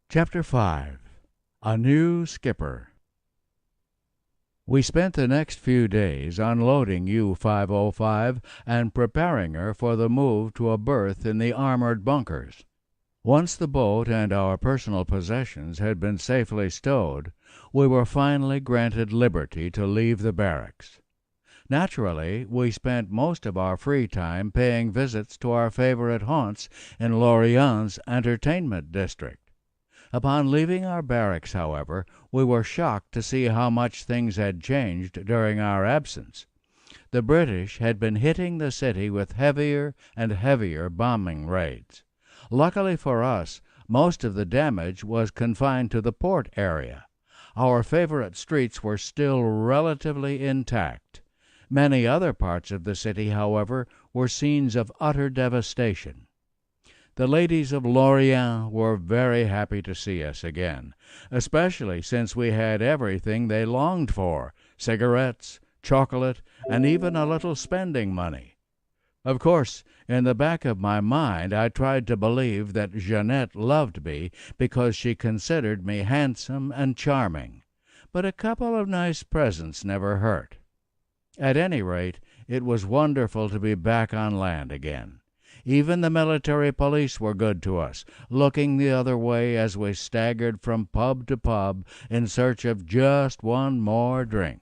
Chapter 5 A New Skipper. We spent the next few days unloading U-505 and preparing her for the move to a berth in the armored bunkers. Once the boat and our personal possessions had been safely stowed, we were finally granted liberty to leave the barracks. Naturally, we spent most of our free time paying visits to our favorite haunts in Lorient's entertainment district. Upon leaving our barracks, however, we were shocked to see how much things had changed during our absence. The British had been hitting the city with heavier and heavier bombing raids. Luckily for us, most of the damage was confined to the port area. Our favorite streets were still relatively intact. Many other parts of the city, however, were scenes of utter devastation. The ladies of Lorient were very happy to see us again, especially since we had everything they longed for: cigarettes, chocolate, and even a little spending money. Of course, in the back of my mind I tried to believe that Jeanette loved me because she considered me handsome and charming, but a couple of nice presents never hurt. At any rate, it was wonderful to be back on land again. Even the military police were good to us, looking the other way as we staggered from pub to pub in search of just one more drink.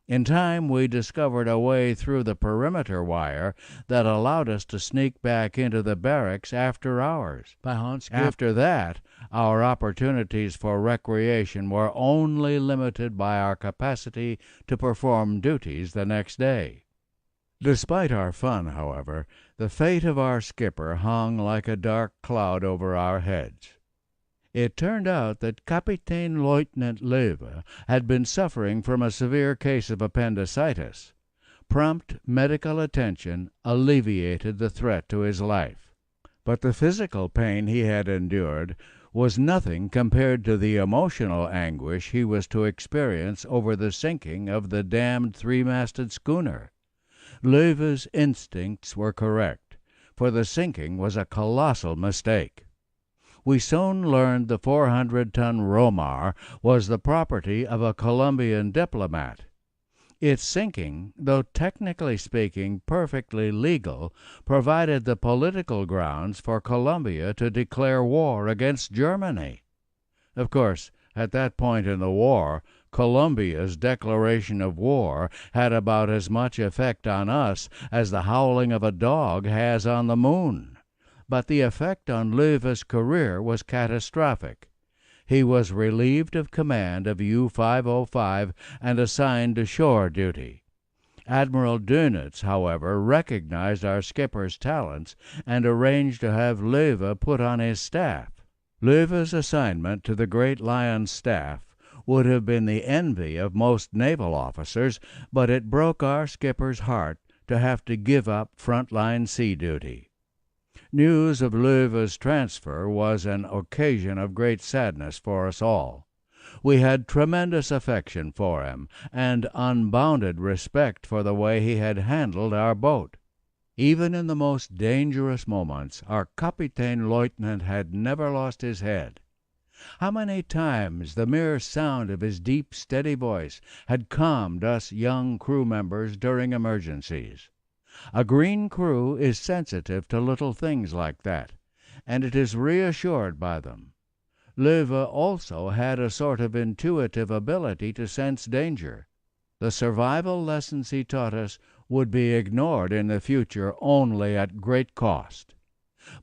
In time we discovered a way through the perimeter wire that allowed us to sneak back into the barracks after hours. After that, our opportunities for recreation were only limited by our capacity to perform duties the next day. Despite our fun, however, the fate of our skipper hung like a dark cloud over our heads. It turned out that Capitaine Lieutenant Leuve had been suffering from a severe case of appendicitis. Prompt medical attention alleviated the threat to his life, but the physical pain he had endured was nothing compared to the emotional anguish he was to experience over the sinking of the damned three-masted schooner. Leuve's instincts were correct, for the sinking was a colossal mistake. We soon learned the 400-ton Romar was the property of a Colombian diplomat. Its sinking, though technically speaking perfectly legal, provided the political grounds for Colombia to declare war against Germany. Of course, at that point in the war, Colombia's declaration of war had about as much effect on us as the howling of a dog has on the moon. But the effect on Leuve's career was catastrophic. He was relieved of command of U-505 and assigned to shore duty. Admiral Dönitz, however, recognized our skipper's talents and arranged to have Leuve put on his staff. Leuve's assignment to the Great Lion's staff would have been the envy of most naval officers, but it broke our skipper's heart to have to give up front-line sea duty. News of Leuve's transfer was an occasion of great sadness for us all. We had tremendous affection for him, and unbounded respect for the way he had handled our boat. Even in the most dangerous moments, our Capitaine Lieutenant had never lost his head. How many times the mere sound of his deep, steady voice had calmed us young crew members during emergencies. A green crew is sensitive to little things like that, and it is reassured by them. Leuve also had a sort of intuitive ability to sense danger. The survival lessons he taught us would be ignored in the future only at great cost.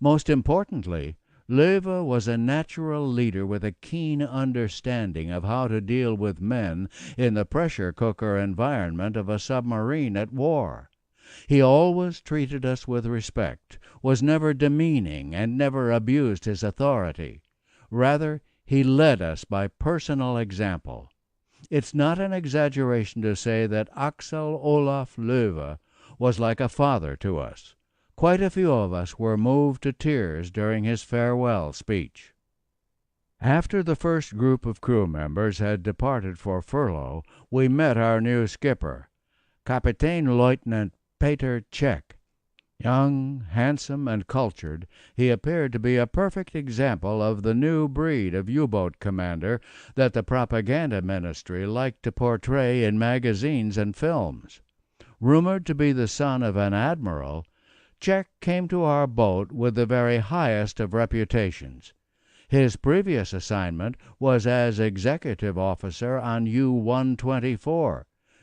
Most importantly, Leuve was a natural leader with a keen understanding of how to deal with men in the pressure cooker environment of a submarine at war. He always treated us with respect, was never demeaning, and never abused his authority. Rather, he led us by personal example. It's not an exaggeration to say that Axel Olaf Leuve was like a father to us. Quite a few of us were moved to tears during his farewell speech. After the first group of crew members had departed for furlough, we met our new skipper, Capitaine Lieutenant Peter Czech. Young, handsome, and cultured, he appeared to be a perfect example of the new breed of U-boat commander that the propaganda ministry liked to portray in magazines and films. Rumored to be the son of an admiral, Czech came to our boat with the very highest of reputations. His previous assignment was as executive officer on U-124,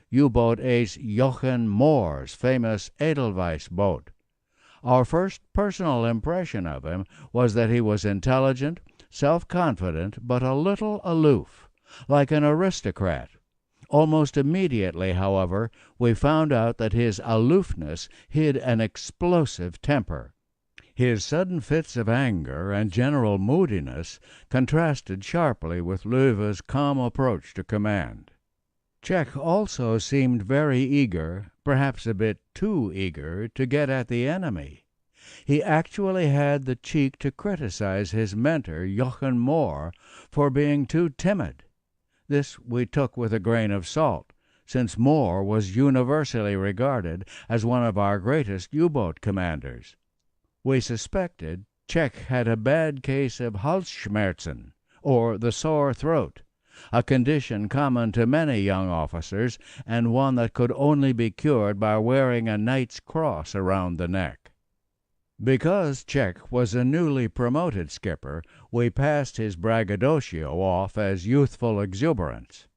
U-boat ace Jochen Moore's famous Edelweiss boat. Our first personal impression of him was that he was intelligent, self-confident, but a little aloof, like an aristocrat. Almost immediately, however, we found out that his aloofness hid an explosive temper. His sudden fits of anger and general moodiness contrasted sharply with Löwe's calm approach to command. Czech also seemed very eager, perhaps a bit too eager, to get at the enemy. He actually had the cheek to criticize his mentor, Jochen Moore, for being too timid. This we took with a grain of salt, since Moore was universally regarded as one of our greatest U-boat commanders. We suspected Czech had a bad case of Halsschmerzen, or the sore throat, a condition common to many young officers, and one that could only be cured by wearing a knight's cross around the neck. Because Czech was a newly promoted skipper, we passed his braggadocio off as youthful exuberance.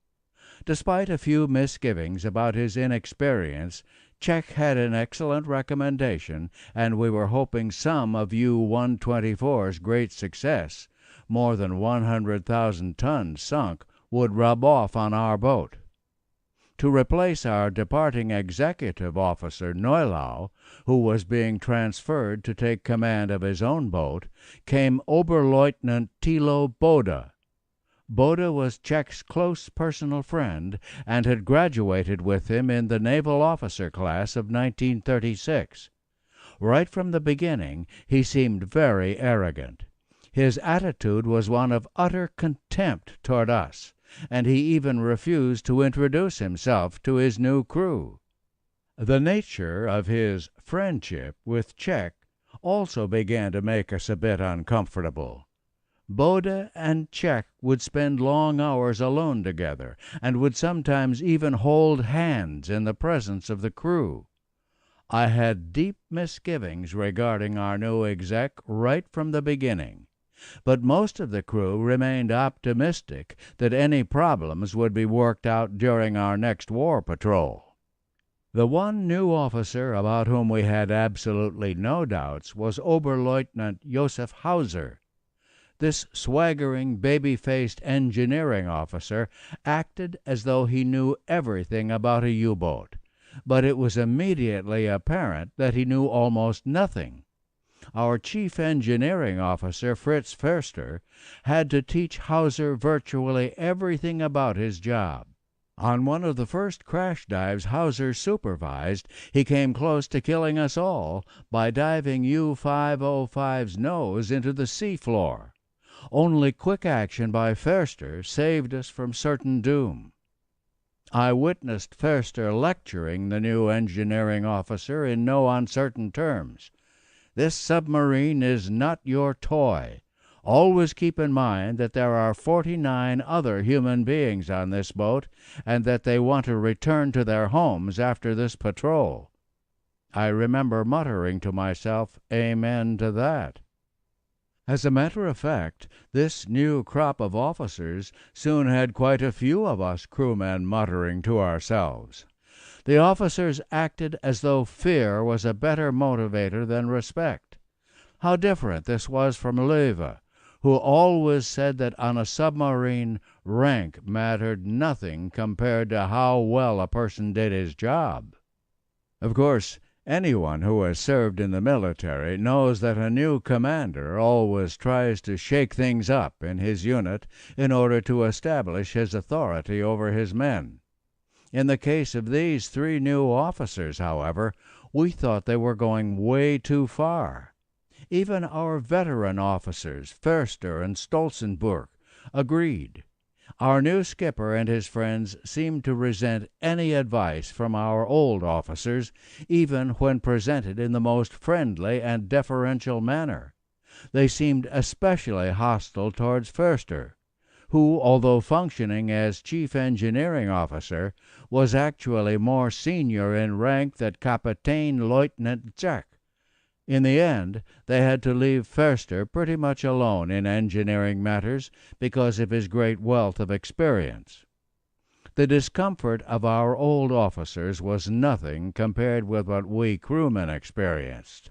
Despite a few misgivings about his inexperience, Czech had an excellent recommendation, and we were hoping some of U-124's great success, more than 100,000 tons sunk, would rub off on our boat. To replace our departing executive officer, Neulau, who was being transferred to take command of his own boat, came Oberleutnant Thilo Bode. Bode was Czech's close personal friend, and had graduated with him in the naval officer class of 1936. Right from the beginning he seemed very arrogant. His attitude was one of utter contempt toward us, and he even refused to introduce himself to his new crew. The nature of his friendship with Czech also began to make us a bit uncomfortable. Bode and Czech would spend long hours alone together, and would sometimes even hold hands in the presence of the crew. I had deep misgivings regarding our new exec right from the beginning, but most of the crew remained optimistic that any problems would be worked out during our next war patrol. The one new officer about whom we had absolutely no doubts was Oberleutnant Josef Hauser. This swaggering, baby-faced engineering officer acted as though he knew everything about a U-boat, but it was immediately apparent that he knew almost nothing. Our chief engineering officer, Fritz Förster, had to teach Hauser virtually everything about his job. On one of the first crash dives Hauser supervised, he came close to killing us all by diving U-505's nose into the seafloor. Only quick action by Förster saved us from certain doom. I witnessed Förster lecturing the new engineering officer in no uncertain terms. This submarine is not your toy. Always keep in mind that there are 49 other human beings on this boat, and that they want to return to their homes after this patrol. I remember muttering to myself, "Amen to that." As a matter of fact, this new crop of officers soon had quite a few of us crewmen muttering to ourselves. The officers acted as though fear was a better motivator than respect. How different this was from Löwe, who always said that on a submarine rank mattered nothing compared to how well a person did his job. Of course, anyone who has served in the military knows that a new commander always tries to shake things up in his unit in order to establish his authority over his men. In the case of these 3 new officers, however, we thought they were going way too far. Even our veteran officers, Förster and Stolzenburg, agreed. Our new skipper and his friends seemed to resent any advice from our old officers, even when presented in the most friendly and deferential manner. They seemed especially hostile towards Förster, who, although functioning as chief engineering officer, was actually more senior in rank than Kapitän Lieutenant Jack. In the end, they had to leave Förster pretty much alone in engineering matters because of his great wealth of experience. The discomfort of our old officers was nothing compared with what we crewmen experienced.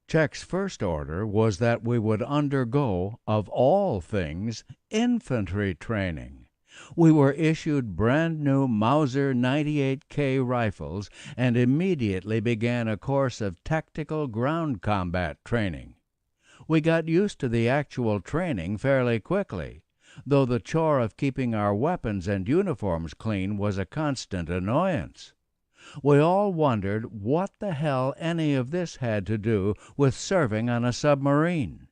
Czech's first order was that we would undergo, of all things, infantry training. We were issued brand new Mauser 98K rifles and immediately began a course of tactical ground combat training. We got used to the actual training fairly quickly, though the chore of keeping our weapons and uniforms clean was a constant annoyance. We all wondered what the hell any of this had to do with serving on a submarine.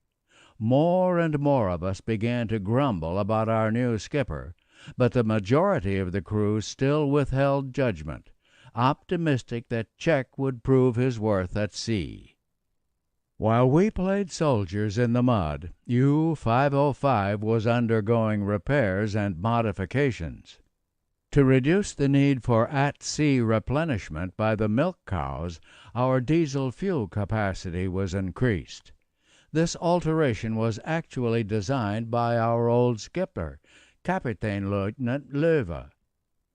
More and more of us began to grumble about our new skipper, but the majority of the crew still withheld judgment, optimistic that Czech would prove his worth at sea. While we played soldiers in the mud, U-505 was undergoing repairs and modifications. To reduce the need for at-sea replenishment by the milk cows, our diesel fuel capacity was increased. This alteration was actually designed by our old skipper, Kapitän Lieutenant Löwe.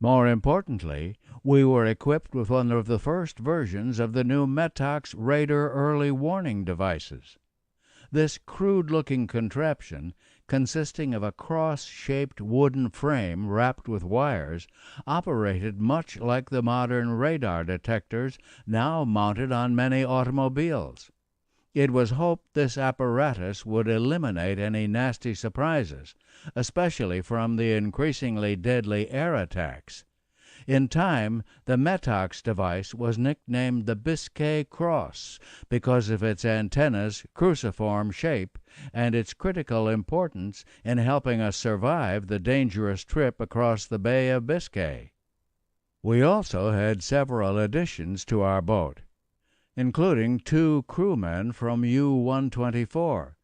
More importantly, we were equipped with one of the first versions of the new Metox radar early warning devices. This crude-looking contraption, consisting of a cross-shaped wooden frame wrapped with wires, operated much like the modern radar detectors now mounted on many automobiles. It was hoped this apparatus would eliminate any nasty surprises, especially from the increasingly deadly air attacks. In time, the Metox device was nicknamed the Biscay Cross because of its antenna's cruciform shape and its critical importance in helping us survive the dangerous trip across the Bay of Biscay. We also had several additions to our boat, including 2 crewmen from U-124,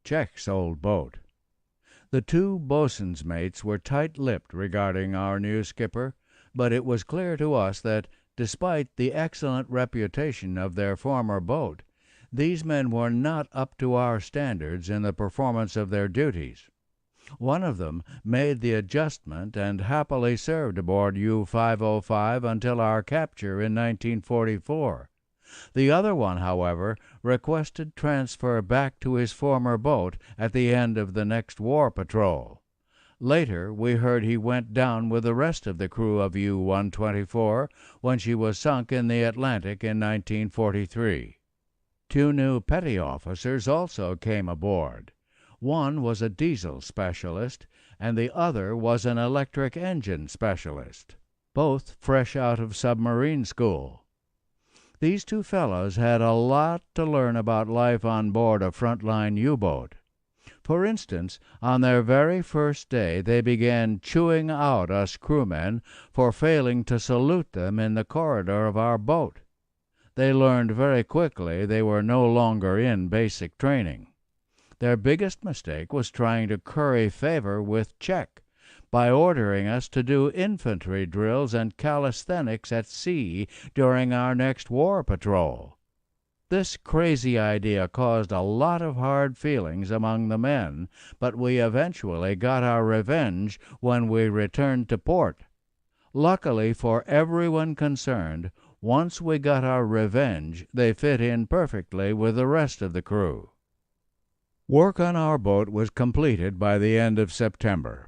Czech's old boat. The 2 boatswain's mates were tight-lipped regarding our new skipper, but it was clear to us that, despite the excellent reputation of their former boat, these men were not up to our standards in the performance of their duties. One of them made the adjustment and happily served aboard U-505 until our capture in 1944. The other one, however, requested transfer back to his former boat at the end of the next war patrol. Later we heard he went down with the rest of the crew of U-124 when she was sunk in the Atlantic in 1943. 2 new petty officers also came aboard. One was a diesel specialist, and the other was an electric engine specialist, both fresh out of submarine school. These 2 fellows had a lot to learn about life on board a front-line U-boat. For instance, on their very first day they began chewing out us crewmen for failing to salute them in the corridor of our boat. They learned very quickly they were no longer in basic training. Their biggest mistake was trying to curry favor with Czech by ordering us to do infantry drills and calisthenics at sea during our next war patrol. This crazy idea caused a lot of hard feelings among the men, but we eventually got our revenge when we returned to port. Luckily for everyone concerned, once we got our revenge, they fit in perfectly with the rest of the crew. Work on our boat was completed by the end of September.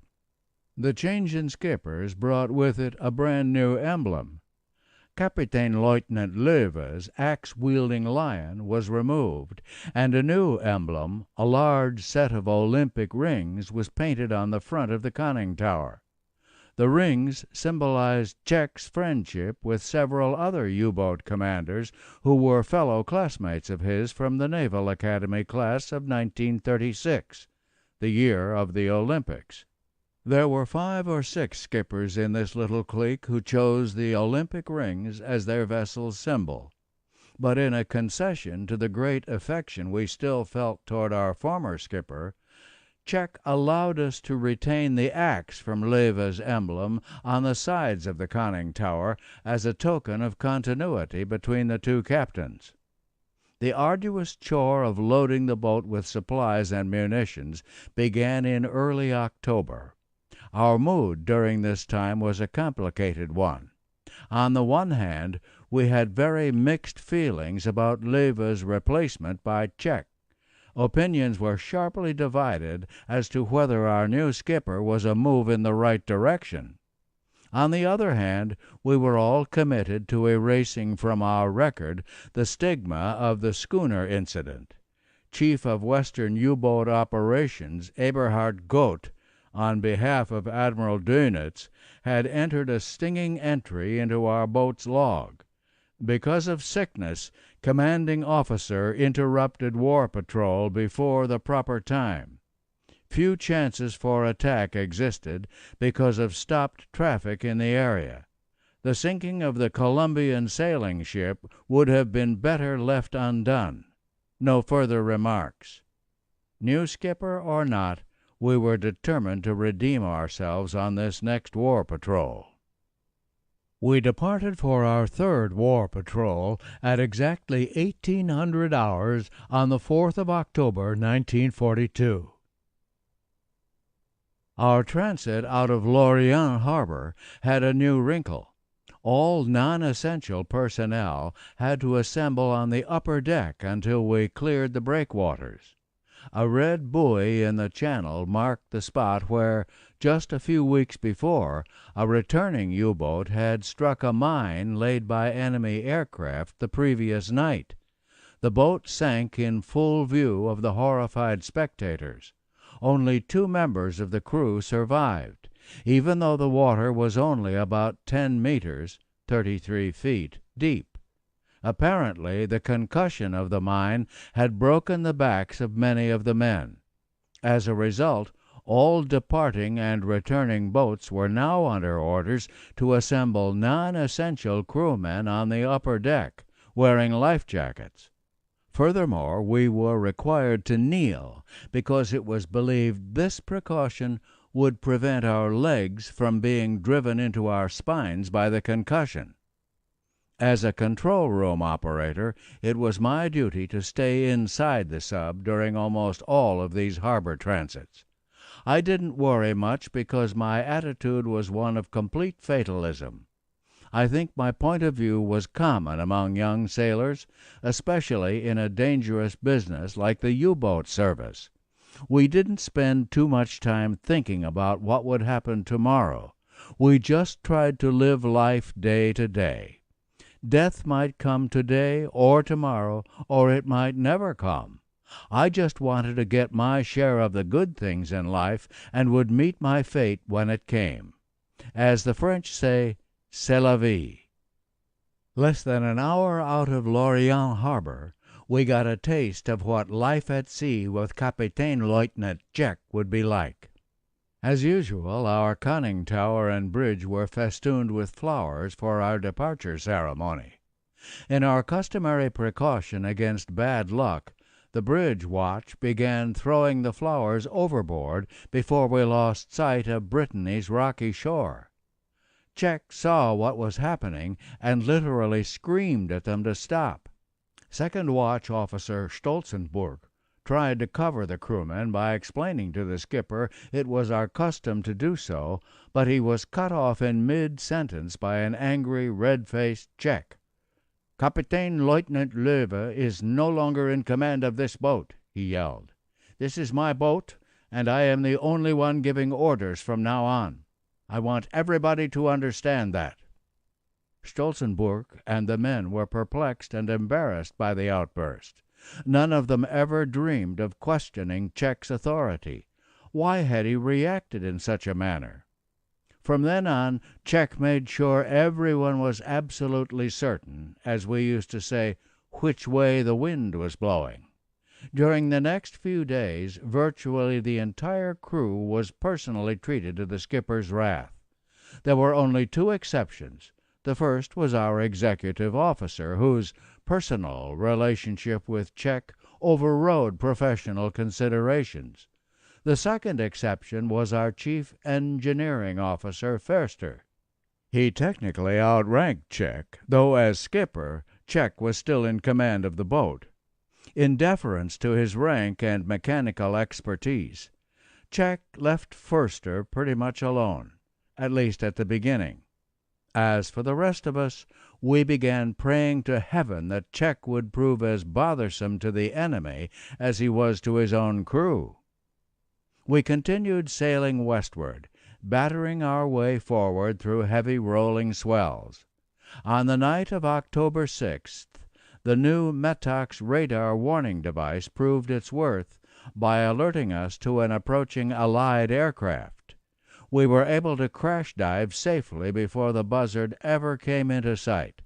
The change in skippers brought with it a brand new emblem. Kapitän Lieutenant Löwe's axe-wielding lion was removed, and a new emblem, a large set of Olympic rings, was painted on the front of the conning tower. The rings symbolized Czech's friendship with several other U-boat commanders who were fellow classmates of his from the Naval Academy class of 1936, the year of the Olympics. There were 5 or 6 skippers in this little clique who chose the Olympic rings as their vessel's symbol. But in a concession to the great affection we still felt toward our former skipper, Czech allowed us to retain the axe from Leva's emblem on the sides of the conning tower as a token of continuity between the two captains. The arduous chore of loading the boat with supplies and munitions began in early October. Our mood during this time was a complicated one. On the one hand, we had very mixed feelings about Leva's replacement by Czech. Opinions were sharply divided as to whether our new skipper was a move in the right direction. On the other hand, we were all committed to erasing from our record the stigma of the schooner incident. Chief of Western U-boat operations Eberhard Goth, on behalf of Admiral Dönitz, had entered a stinging entry into our boat's log. Because of sickness, commanding officer interrupted war patrol before the proper time. Few chances for attack existed because of stopped traffic in the area. The sinking of the Colombian sailing ship would have been better left undone. No further remarks. New skipper or not, we were determined to redeem ourselves on this next war patrol. We departed for our third war patrol at exactly 1800 hours on the 4th of October, 1942. Our transit out of Lorient harbor had a new wrinkle. All non-essential personnel had to assemble on the upper deck until we cleared the breakwaters. A red buoy in the channel marked the spot where, just a few weeks before, a returning U-boat had struck a mine laid by enemy aircraft the previous night. The boat sank in full view of the horrified spectators. Only 2 members of the crew survived, even though the water was only about 10 meters (33 feet) deep. Apparently, the concussion of the mine had broken the backs of many of the men. As a result, all departing and returning boats were now under orders to assemble non-essential crewmen on the upper deck, wearing life jackets. Furthermore, we were required to kneel because it was believed this precaution would prevent our legs from being driven into our spines by the concussion. As a control room operator, it was my duty to stay inside the sub during almost all of these harbor transits. I didn't worry much because my attitude was one of complete fatalism. I think my point of view was common among young sailors, especially in a dangerous business like the U-boat service. We didn't spend too much time thinking about what would happen tomorrow. We just tried to live life day to day. Death might come today or tomorrow, or it might never come. I just wanted to get my share of the good things in life and would meet my fate when it came. As the French say, c'est la vie. Less than an hour out of Lorient harbor, we got a taste of what life at sea with Captain Lieutenant Czech would be like. As usual, our conning tower and bridge were festooned with flowers for our departure ceremony. In our customary precaution against bad luck, the bridge watch began throwing the flowers overboard before we lost sight of Brittany's rocky shore. Czech saw what was happening and literally screamed at them to stop. Second watch officer Stolzenburg tried to cover the crewmen by explaining to the skipper it was our custom to do so, but he was cut off in mid-sentence by an angry, red-faced Czech. "Captain Lieutenant Löwe is no longer in command of this boat," he yelled. "This is my boat, and I am the only one giving orders from now on. I want everybody to understand that." Stolzenburg and the men were perplexed and embarrassed by the outburst. None of them ever dreamed of questioning Czech's authority. Why had he reacted in such a manner? From then on, Czech made sure everyone was absolutely certain, as we used to say, which way the wind was blowing. During the next few days, virtually the entire crew was personally treated to the skipper's wrath. There were only two exceptions. The first was our executive officer, whose personal relationship with Czech overrode professional considerations. The second exception was our chief engineering officer, Förster. He technically outranked Czech, though as skipper, Czech was still in command of the boat. In deference to his rank and mechanical expertise, Czech left Förster pretty much alone, at least at the beginning. As for the rest of us, we began praying to heaven that Czech would prove as bothersome to the enemy as he was to his own crew. We continued sailing westward, battering our way forward through heavy rolling swells. On the night of October 6th, the new Metox radar warning device proved its worth by alerting us to an approaching Allied aircraft. We were able to crash dive safely before the buzzard ever came into sight.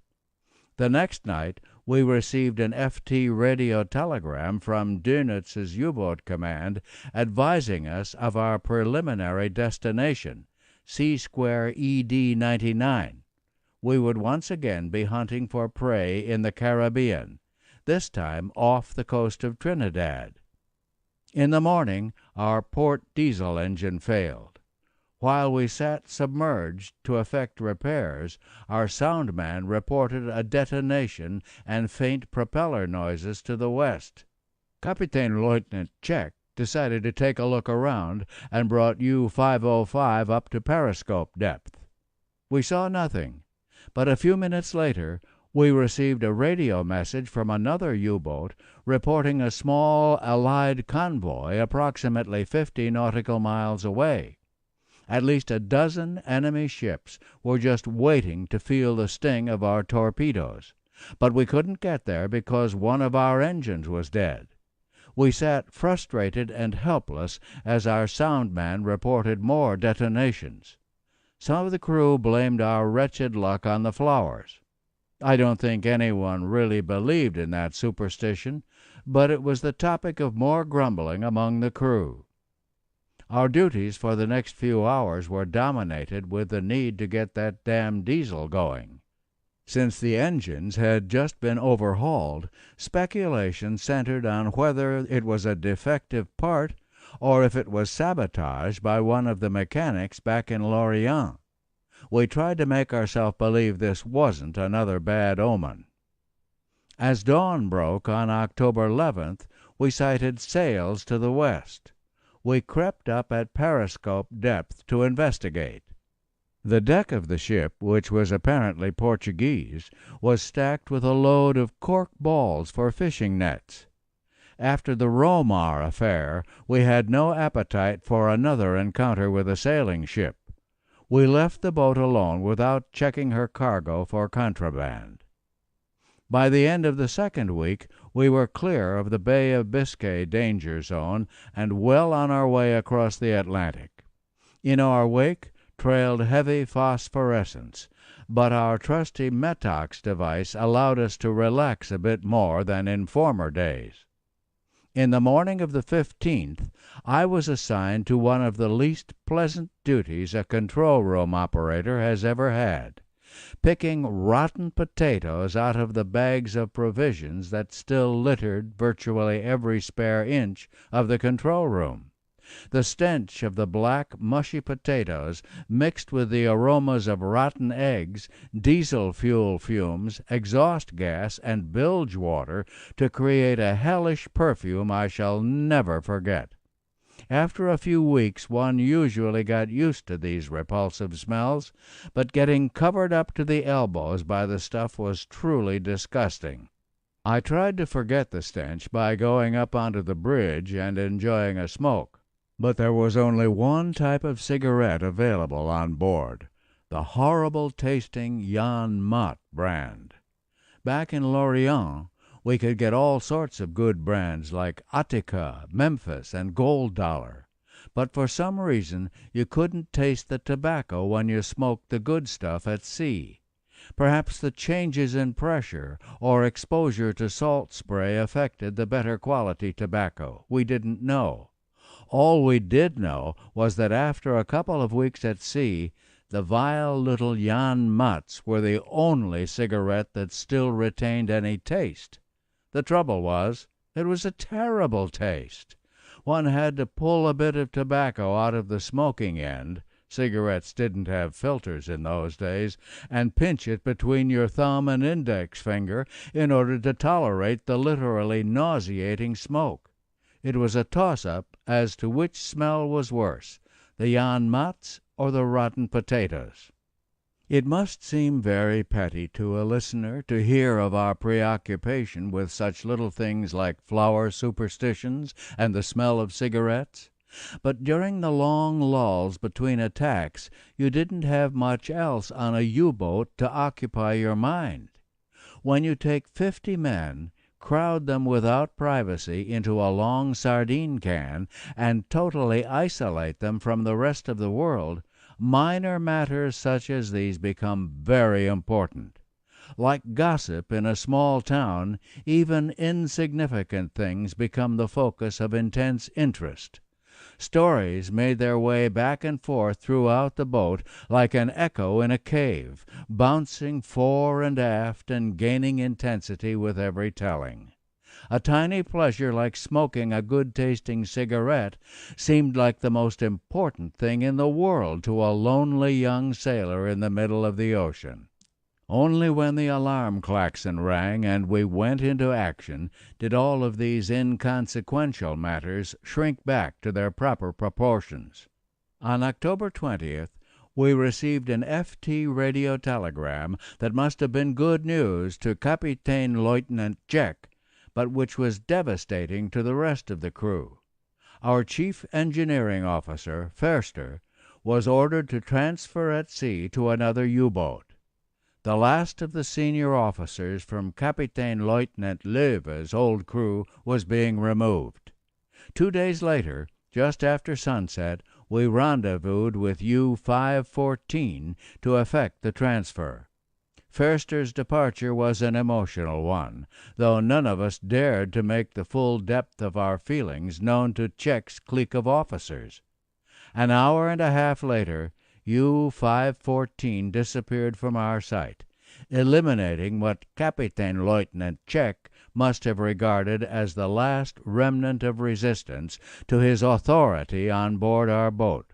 The next night we received an FT radio telegram from Dönitz's U-boat command advising us of our preliminary destination, C-square ED 99. We would once again be hunting for prey in the Caribbean, this time off the coast of Trinidad. In the morning, our port diesel engine failed. While we sat submerged to effect repairs, our soundman reported a detonation and faint propeller noises to the west. Captain Lieutenant Czech decided to take a look around and brought U-505 up to periscope depth. We saw nothing, but a few minutes later we received a radio message from another U-boat reporting a small Allied convoy approximately 50 nautical miles away. At least a dozen enemy ships were just waiting to feel the sting of our torpedoes, but we couldn't get there because one of our engines was dead. We sat frustrated and helpless as our soundman reported more detonations. Some of the crew blamed our wretched luck on the flowers. I don't think anyone really believed in that superstition, but it was the topic of more grumbling among the crew. Our duties for the next few hours were dominated with the need to get that damn diesel going. Since the engines had just been overhauled, speculation centered on whether it was a defective part or if it was sabotaged by one of the mechanics back in Lorient. We tried to make ourselves believe this wasn't another bad omen. As dawn broke on October 11th, we sighted sails to the west. We crept up at periscope depth to investigate. The deck of the ship, which was apparently Portuguese, was stacked with a load of cork balls for fishing nets. After the Romar affair, we had no appetite for another encounter with a sailing ship. We left the boat alone without checking her cargo for contraband. By the end of the second week, we were clear of the Bay of Biscay danger zone and well on our way across the Atlantic. In our wake trailed heavy phosphorescence, but our trusty Metox device allowed us to relax a bit more than in former days. In the morning of the 15th, I was assigned to one of the least pleasant duties a control room operator has ever had, picking rotten potatoes out of the bags of provisions that still littered virtually every spare inch of the control room. The stench of the black, mushy potatoes, mixed with the aromas of rotten eggs, diesel fuel fumes, exhaust gas, and bilge water, to create a hellish perfume I shall never forget. After a few weeks one usually got used to these repulsive smells, but getting covered up to the elbows by the stuff was truly disgusting. I tried to forget the stench by going up onto the bridge and enjoying a smoke, but there was only one type of cigarette available on board, the horrible-tasting Jan Mott brand. Back in Lorient, we could get all sorts of good brands like Attica, Memphis, and Gold Dollar, but for some reason you couldn't taste the tobacco when you smoked the good stuff at sea. Perhaps the changes in pressure or exposure to salt spray affected the better quality tobacco. We didn't know. All we did know was that after a couple of weeks at sea, the vile little Jan Mutts were the only cigarette that still retained any taste. The trouble was, it was a terrible taste. One had to pull a bit of tobacco out of the smoking end, cigarettes didn't have filters in those days, and pinch it between your thumb and index finger in order to tolerate the literally nauseating smoke. It was a toss-up as to which smell was worse, the Jan Mutts or the rotten potatoes. It must seem very petty to a listener to hear of our preoccupation with such little things like flower superstitions and the smell of cigarettes. But during the long lulls between attacks, you didn't have much else on a U-boat to occupy your mind. When you take 50 men, crowd them without privacy into a long sardine can, and totally isolate them from the rest of the world, minor matters such as these become very important. Like gossip in a small town, even insignificant things become the focus of intense interest. Stories made their way back and forth throughout the boat like an echo in a cave, bouncing fore and aft and gaining intensity with every telling. A tiny pleasure like smoking a good-tasting cigarette seemed like the most important thing in the world to a lonely young sailor in the middle of the ocean. Only when the alarm klaxon rang and we went into action did all of these inconsequential matters shrink back to their proper proportions. On October 20th, we received an FT radio telegram that must have been good news to Kapitän Lieutenant Jack, but which was devastating to the rest of the crew. Our chief engineering officer, Förster, was ordered to transfer at sea to another U-boat. The last of the senior officers from Kapitän Lieutenant Löwe's old crew was being removed. 2 days later, just after sunset, we rendezvoused with U-514 to effect the transfer. Förster's departure was an emotional one, though none of us dared to make the full depth of our feelings known to Czech's clique of officers. An hour and a half later, U-514 disappeared from our sight, eliminating what Kapitän Lieutenant Czech must have regarded as the last remnant of resistance to his authority on board our boat.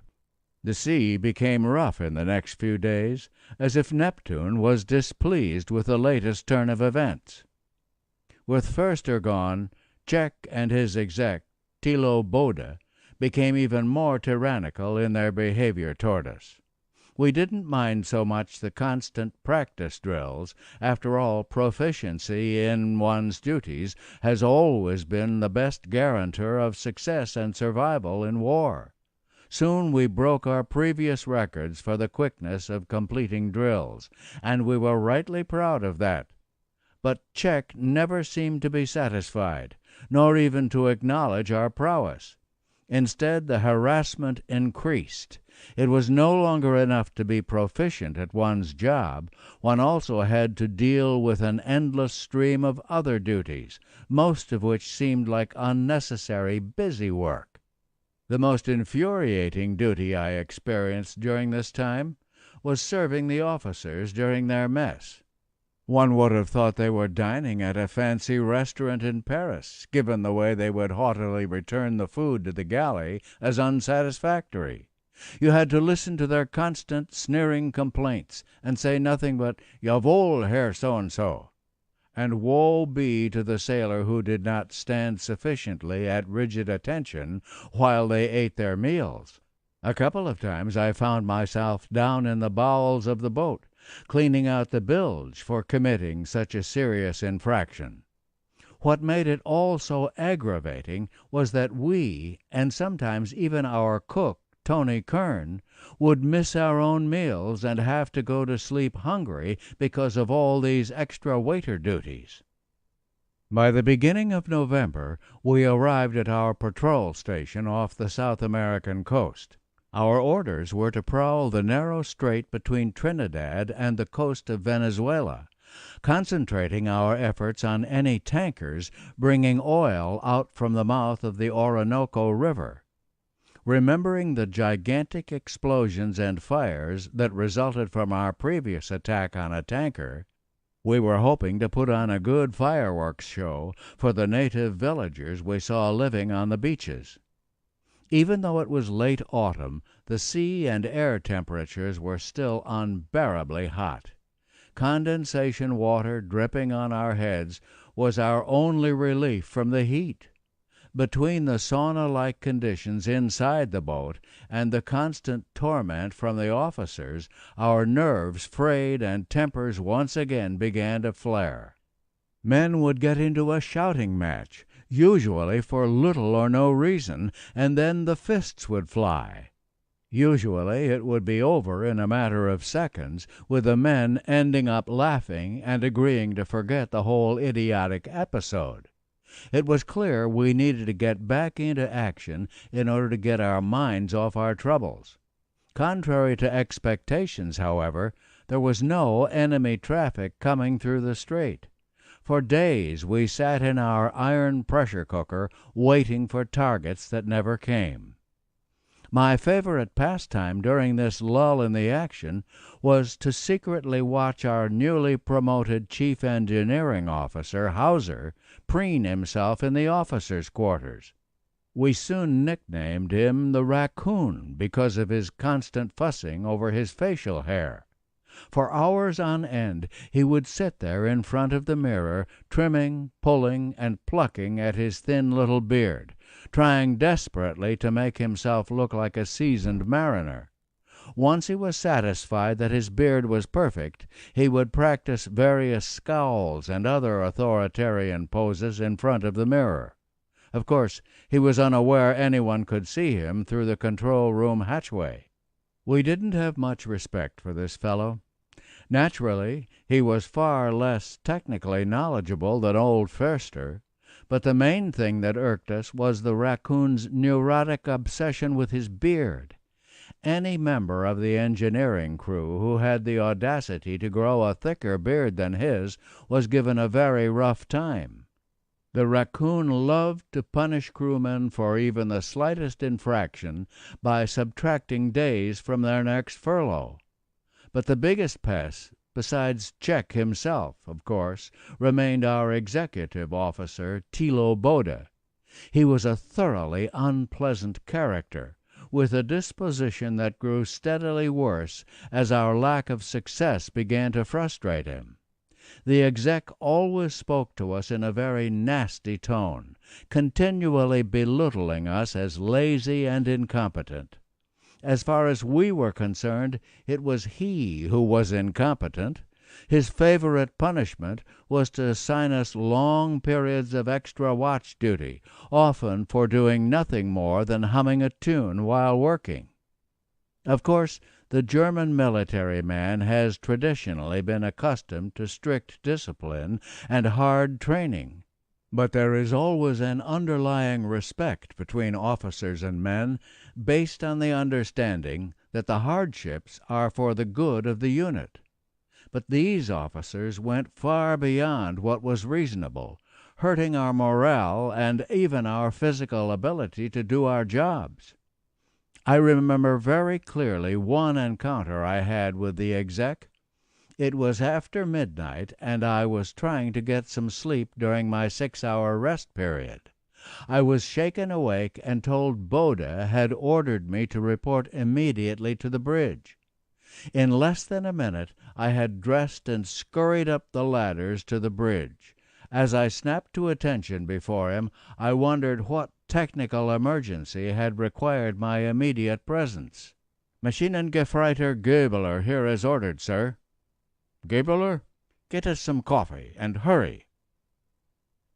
The sea became rough in the next few days, as if Neptune was displeased with the latest turn of events. With Förster gone, Czech and his exec, Thilo Bode, became even more tyrannical in their behavior toward us. We didn't mind so much the constant practice drills. After all, proficiency in one's duties has always been the best guarantor of success and survival in war. Soon we broke our previous records for the quickness of completing drills, and we were rightly proud of that. But Czech never seemed to be satisfied, nor even to acknowledge our prowess. Instead, the harassment increased. It was no longer enough to be proficient at one's job. One also had to deal with an endless stream of other duties, most of which seemed like unnecessary busy work. The most infuriating duty I experienced during this time was serving the officers during their mess. One would have thought they were dining at a fancy restaurant in Paris, given the way they would haughtily return the food to the galley as unsatisfactory. You had to listen to their constant sneering complaints, and say nothing but, "Jawohl, Herr So-and-so." And woe be to the sailor who did not stand sufficiently at rigid attention while they ate their meals. A couple of times I found myself down in the bowels of the boat, cleaning out the bilge for committing such a serious infraction. What made it all so aggravating was that we, and sometimes even our cook, Tony Kern, would miss our own meals and have to go to sleep hungry because of all these extra waiter duties. By the beginning of November, we arrived at our patrol station off the South American coast. Our orders were to prowl the narrow strait between Trinidad and the coast of Venezuela, concentrating our efforts on any tankers bringing oil out from the mouth of the Orinoco River. Remembering the gigantic explosions and fires that resulted from our previous attack on a tanker, we were hoping to put on a good fireworks show for the native villagers we saw living on the beaches. Even though it was late autumn, the sea and air temperatures were still unbearably hot. Condensation water dripping on our heads was our only relief from the heat. Between the sauna-like conditions inside the boat and the constant torment from the officers, our nerves frayed and tempers once again began to flare. Men would get into a shouting match, usually for little or no reason, and then the fists would fly. Usually it would be over in a matter of seconds, with the men ending up laughing and agreeing to forget the whole idiotic episode. It was clear we needed to get back into action in order to get our minds off our troubles. Contrary to expectations, however, there was no enemy traffic coming through the strait. For days we sat in our iron pressure cooker waiting for targets that never came. My favorite pastime during this lull in the action was to secretly watch our newly promoted chief engineering officer, Hauser, preen himself in the officers' quarters. We soon nicknamed him the Raccoon because of his constant fussing over his facial hair. For hours on end he would sit there in front of the mirror, trimming, pulling, and plucking at his thin little beard, trying desperately to make himself look like a seasoned mariner. Once he was satisfied that his beard was perfect, he would practice various scowls and other authoritarian poses in front of the mirror. Of course, he was unaware anyone could see him through the control room hatchway. We didn't have much respect for this fellow. Naturally, he was far less technically knowledgeable than old Förster, but the main thing that irked us was the Raccoon's neurotic obsession with his beard. Any member of the engineering crew who had the audacity to grow a thicker beard than his was given a very rough time. The Raccoon loved to punish crewmen for even the slightest infraction by subtracting days from their next furlough. But the biggest pest, besides Czech himself, of course, remained our executive officer, Thilo Bode. He was a thoroughly unpleasant character, with a disposition that grew steadily worse as our lack of success began to frustrate him. The exec always spoke to us in a very nasty tone, continually belittling us as lazy and incompetent. As far as we were concerned, it was he who was incompetent. His favorite punishment was to assign us long periods of extra watch duty, often for doing nothing more than humming a tune while working. Of course, the German military man has traditionally been accustomed to strict discipline and hard training. But there is always an underlying respect between officers and men based on the understanding that the hardships are for the good of the unit. But these officers went far beyond what was reasonable, hurting our morale and even our physical ability to do our jobs. I remember very clearly one encounter I had with the exec. It was after midnight, and I was trying to get some sleep during my 6-hour rest period. I was shaken awake and told Bode had ordered me to report immediately to the bridge. In less than a minute I had dressed and scurried up the ladders to the bridge. As I snapped to attention before him, I wondered what technical emergency had required my immediate presence. "Maschinengefreiter Göbeler here as ordered, sir." "Göbeler, get us some coffee, and hurry."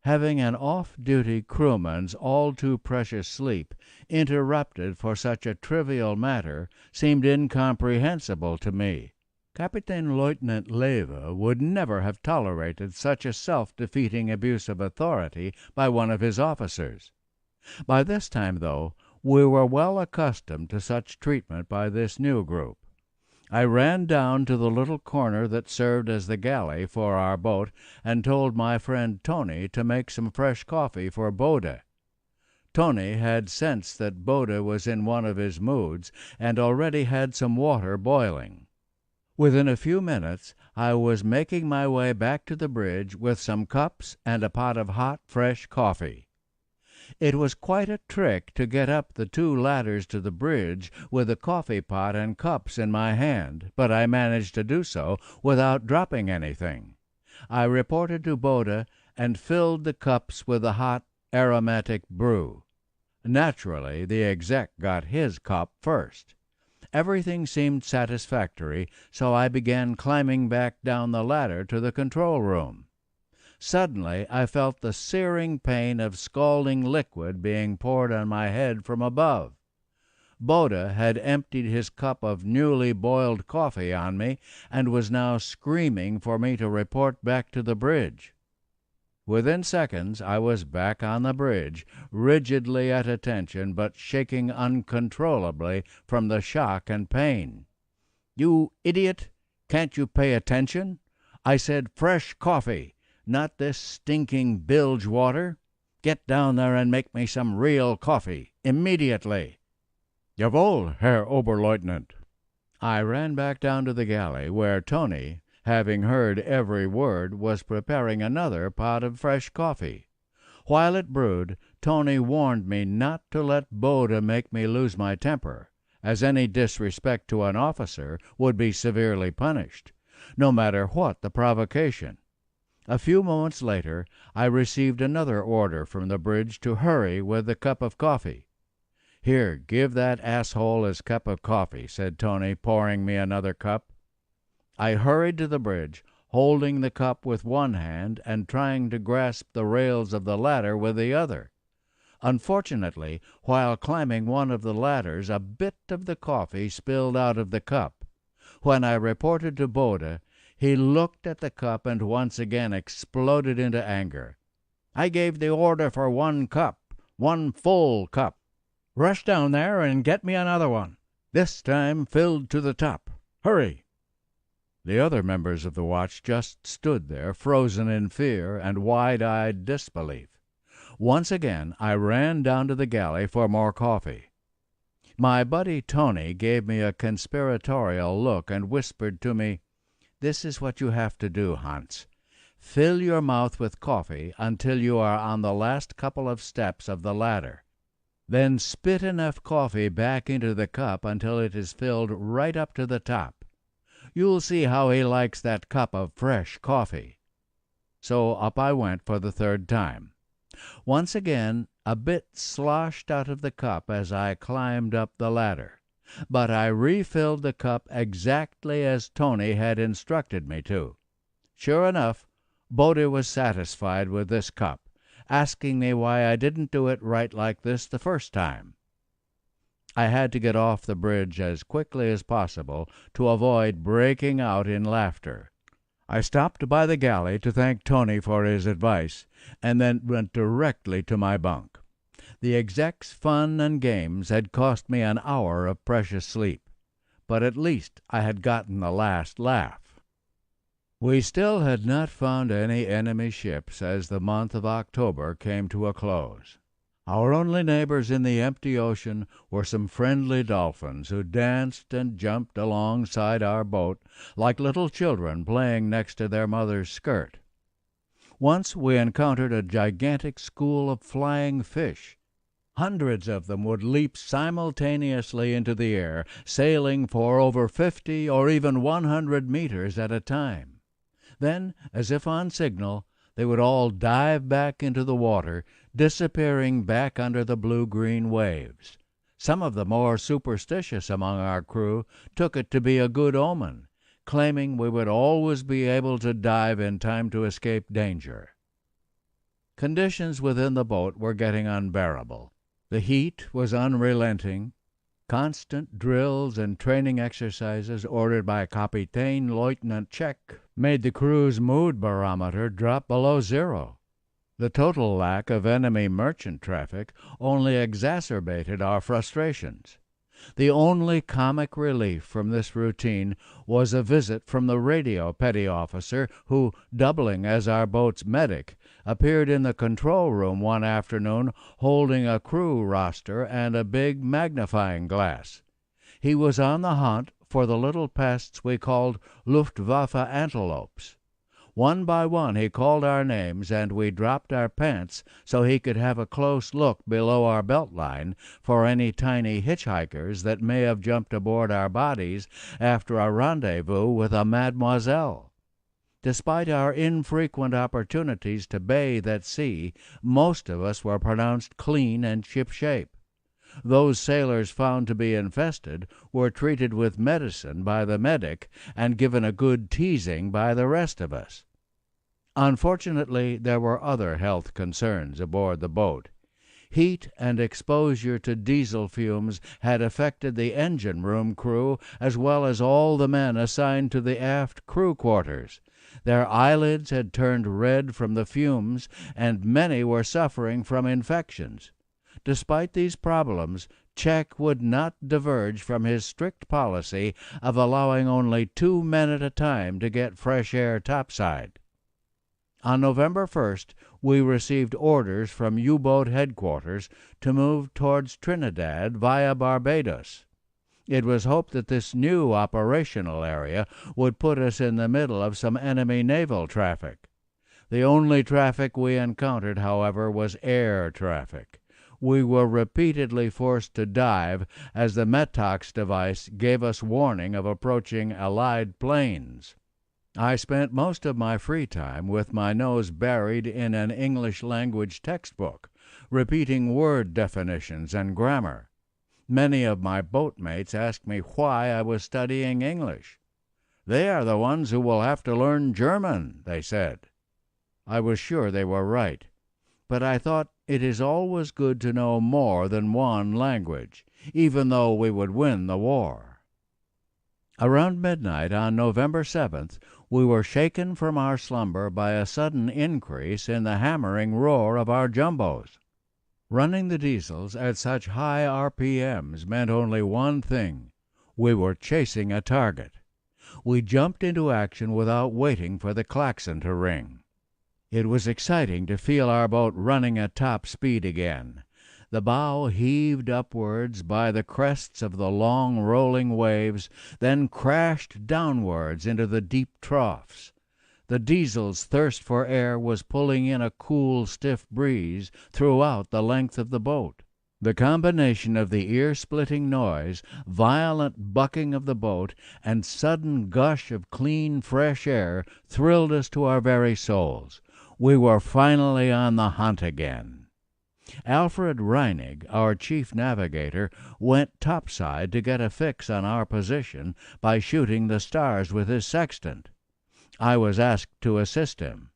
Having an off-duty crewman's all-too-precious sleep interrupted for such a trivial matter seemed incomprehensible to me. Captain Lieutenant Leve would never have tolerated such a self-defeating abuse of authority by one of his officers. By this time, though, We were well accustomed to such treatment by this new group. I ran down to the little corner that served as the galley for our boat and told my friend Tony to make some fresh coffee for Boda. Tony had sensed that Boda was in one of his moods and already had some water boiling. Within a few minutes I was making my way back to the bridge with some cups and a pot of hot, fresh coffee. It was quite a trick to get up the 2 ladders to the bridge with the coffee pot and cups in my hand, but I managed to do so without dropping anything. I reported to Boda and filled the cups with the hot, aromatic brew. Naturally, the exec got his cup first. Everything seemed satisfactory, so I began climbing back down the ladder to the control room. Suddenly I felt the searing pain of scalding liquid being poured on my head from above. Boda had emptied his cup of newly boiled coffee on me and was now screaming for me to report back to the bridge. Within seconds I was back on the bridge, rigidly at attention but shaking uncontrollably from the shock and pain. "You idiot! Can't you pay attention? I said fresh coffee, not this stinking bilge water. Get down there and make me some real coffee, immediately." "Jawohl, Herr Oberleutnant." I ran back down to the galley, where Tony, having heard every word, was preparing another pot of fresh coffee. While it brewed, Tony warned me not to let Boda make me lose my temper, as any disrespect to an officer would be severely punished, no matter what the provocation. A few moments later I received another order from the bridge to hurry with the cup of coffee. "Here, give that asshole his cup of coffee," said Tony, pouring me another cup. I hurried to the bridge, holding the cup with one hand and trying to grasp the rails of the ladder with the other. Unfortunately, while climbing one of the ladders, a bit of the coffee spilled out of the cup. When I reported to Boda, he looked at the cup and once again exploded into anger. "I gave the order for 1 cup, 1 full cup. Rush down there and get me another one, this time filled to the top. Hurry!" The other members of the watch just stood there, frozen in fear and wide-eyed disbelief. Once again I ran down to the galley for more coffee. My buddy Tony gave me a conspiratorial look and whispered to me, "This is what you have to do, Hans. Fill your mouth with coffee until you are on the last couple of steps of the ladder. Then spit enough coffee back into the cup until it is filled right up to the top. You'll see how he likes that cup of fresh coffee." So up I went for the 3rd time. Once again a bit sloshed out of the cup as I climbed up the ladder, but I refilled the cup exactly as Tony had instructed me to. Sure enough, Boda was satisfied with this cup, asking me why I didn't do it right like this the first time. I had to get off the bridge as quickly as possible to avoid breaking out in laughter. I stopped by the galley to thank Tony for his advice, and then went directly to my bunk. The exec's fun and games had cost me an hour of precious sleep, but at least I had gotten the last laugh. We still had not found any enemy ships as the month of October came to a close. Our only neighbors in the empty ocean were some friendly dolphins who danced and jumped alongside our boat like little children playing next to their mother's skirt. Once we encountered a gigantic school of flying fish. Hundreds of them would leap simultaneously into the air, sailing for over 50 or even 100 meters at a time. Then, as if on signal, they would all dive back into the water, disappearing back under the blue-green waves. Some of the more superstitious among our crew took it to be a good omen, claiming we would always be able to dive in time to escape danger. Conditions within the boat were getting unbearable. The heat was unrelenting. Constant drills and training exercises ordered by Kapitän Lieutenant Czech made the crew's mood barometer drop below 0. The total lack of enemy merchant traffic only exacerbated our frustrations. The only comic relief from this routine was a visit from the radio petty officer who, doubling as our boat's medic, appeared in the control room one afternoon holding a crew roster and a big magnifying glass. He was on the hunt for the little pests we called Luftwaffe antelopes. One by one he called our names, and we dropped our pants so he could have a close look below our belt line for any tiny hitchhikers that may have jumped aboard our bodies after a rendezvous with a mademoiselle. Despite our infrequent opportunities to bathe at sea, most of us were pronounced clean and shipshape. Those sailors found to be infested were treated with medicine by the medic and given a good teasing by the rest of us. Unfortunately, there were other health concerns aboard the boat. Heat and exposure to diesel fumes had affected the engine room crew as well as all the men assigned to the aft crew quarters. Their eyelids had turned red from the fumes, and many were suffering from infections. Despite these problems, Czech would not diverge from his strict policy of allowing only 2 men at a time to get fresh air topside. On November 1st, we received orders from U-boat headquarters to move towards Trinidad via Barbados. It was hoped that this new operational area would put us in the middle of some enemy naval traffic. The only traffic we encountered, however, was air traffic. We were repeatedly forced to dive as the Metox device gave us warning of approaching Allied planes. I spent most of my free time with my nose buried in an English language textbook, repeating word definitions and grammar. Many of my boatmates asked me why I was studying English. "They are the ones who will have to learn German," they said. I was sure they were right, but I thought it is always good to know more than one language, even though we would win the war. Around midnight on November 7th, we were shaken from our slumber by a sudden increase in the hammering roar of our jumbos. Running the diesels at such high RPMs meant only one thing: we were chasing a target. We jumped into action without waiting for the klaxon to ring. It was exciting to feel our boat running at top speed again. The bow heaved upwards by the crests of the long rolling waves, then crashed downwards into the deep troughs. The Diesel's thirst for air was pulling in a cool, stiff breeze throughout the length of the boat. The combination of the ear-splitting noise, violent bucking of the boat, and sudden gush of clean, fresh air thrilled us to our very souls. We were finally on the hunt again. Alfred Reinig, our chief navigator, went topside to get a fix on our position by shooting the stars with his sextant. I was asked to assist him.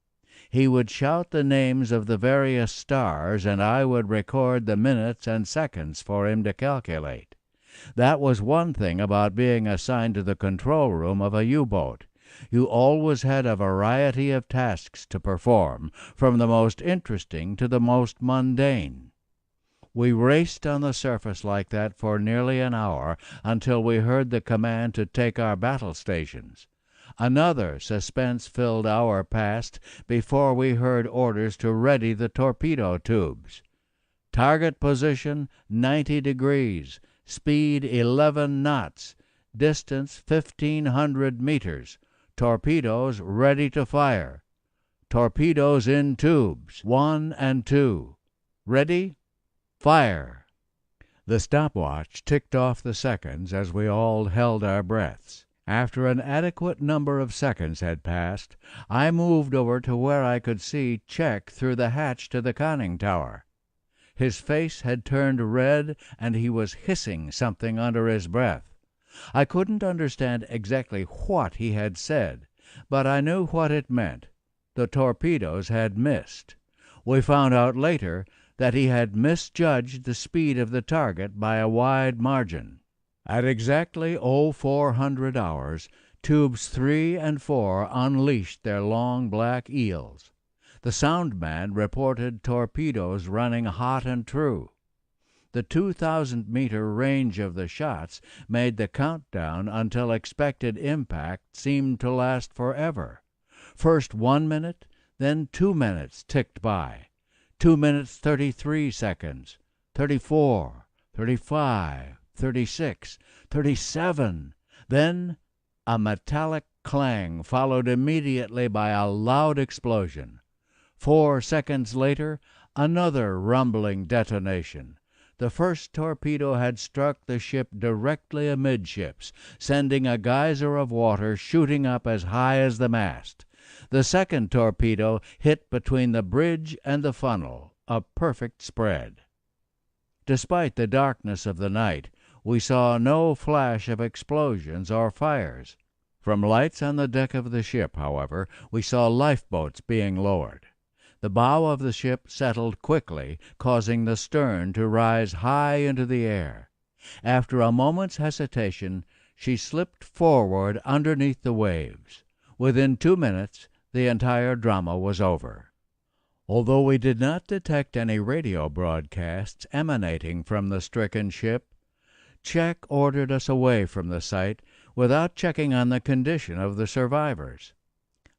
He would shout the names of the various stars, and I would record the minutes and seconds for him to calculate. That was one thing about being assigned to the control room of a U-boat. You always had a variety of tasks to perform, from the most interesting to the most mundane. We raced on the surface like that for nearly an hour until we heard the command to take our battle stations. Another suspense-filled hour passed before we heard orders to ready the torpedo tubes. Target position 90 degrees, speed 11 knots, distance 1,500 meters. Torpedoes ready to fire. Torpedoes in tubes 1 and 2. Ready? Fire. The stopwatch ticked off the seconds as we all held our breaths. After an adequate number of seconds had passed, I moved over to where I could see Czech through the hatch to the conning tower. His face had turned red, and he was hissing something under his breath. I couldn't understand exactly what he had said, but I knew what it meant. The torpedoes had missed. We found out later that he had misjudged the speed of the target by a wide margin. At exactly 0400 hours, tubes 3 and 4 unleashed their long black eels. The soundman reported torpedoes running hot and true. The 2,000-meter range of the shots made the countdown until expected impact seemed to last forever. First 1 minute, then 2 minutes ticked by. 2 minutes 33 seconds, 34, 35, 36, 37. Then a metallic clang followed immediately by a loud explosion. 4 seconds later, another rumbling detonation. The first torpedo had struck the ship directly amidships, sending a geyser of water shooting up as high as the mast. The second torpedo hit between the bridge and the funnel, a perfect spread. Despite the darkness of the night, we saw no flash of explosions or fires. From lights on the deck of the ship, however, we saw lifeboats being lowered. The bow of the ship settled quickly, causing the stern to rise high into the air. After a moment's hesitation, she slipped forward underneath the waves. Within 2 minutes, the entire drama was over. Although we did not detect any radio broadcasts emanating from the stricken ship, Czech ordered us away from the site without checking on the condition of the survivors.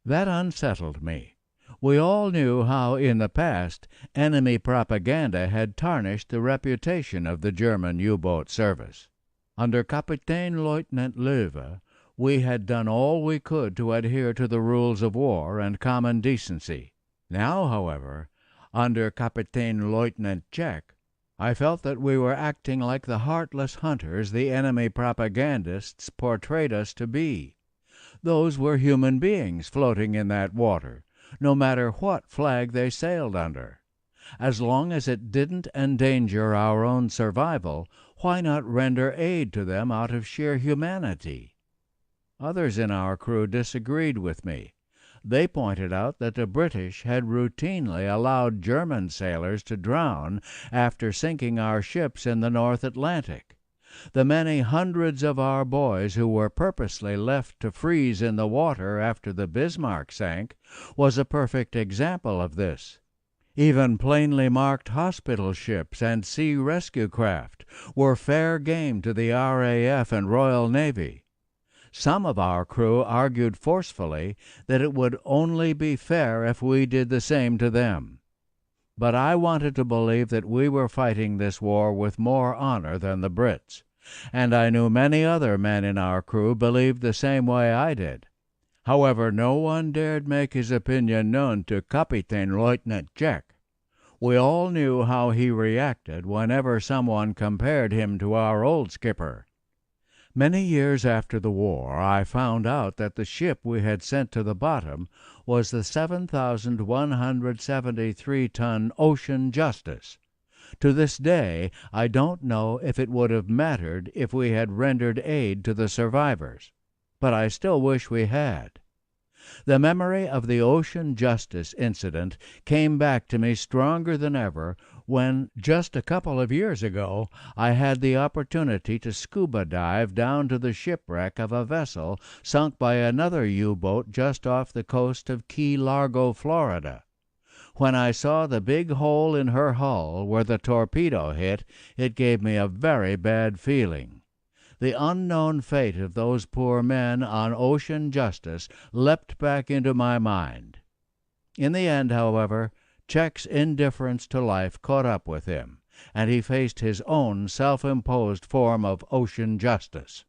That unsettled me. We all knew how, in the past, enemy propaganda had tarnished the reputation of the German U-boat service. Under Kapitän Lieutenant Löwe, we had done all we could to adhere to the rules of war and common decency. Now, however, under Kapitän Lieutenant Czech, I felt that we were acting like the heartless hunters the enemy propagandists portrayed us to be. Those were human beings floating in that water, no matter what flag they sailed under. As long as it didn't endanger our own survival, why not render aid to them out of sheer humanity? Others in our crew disagreed with me. They pointed out that the British had routinely allowed German sailors to drown after sinking our ships in the North Atlantic. The many hundreds of our boys who were purposely left to freeze in the water after the Bismarck sank was a perfect example of this. Even plainly marked hospital ships and sea rescue craft were fair game to the RAF and Royal Navy. Some of our crew argued forcefully that it would only be fair if we did the same to them. But I wanted to believe that we were fighting this war with more honor than the Brits, and I knew many other men in our crew believed the same way I did. However, no one dared make his opinion known to Kapitän Lieutenant Czech. We all knew how he reacted whenever someone compared him to our old skipper. Many years after the war, I found out that the ship we had sent to the bottom was the 7,173-ton Ocean Justice. To this day, I don't know if it would have mattered if we had rendered aid to the survivors, but I still wish we had. The memory of the Ocean Justice incident came back to me stronger than ever when, just a couple of years ago, I had the opportunity to scuba dive down to the shipwreck of a vessel sunk by another U-boat just off the coast of Key Largo, Florida. When I saw the big hole in her hull where the torpedo hit, it gave me a very bad feeling. The unknown fate of those poor men on Ocean Justice leapt back into my mind. In the end, however, Czech's indifference to life caught up with him, and he faced his own self-imposed form of ocean justice.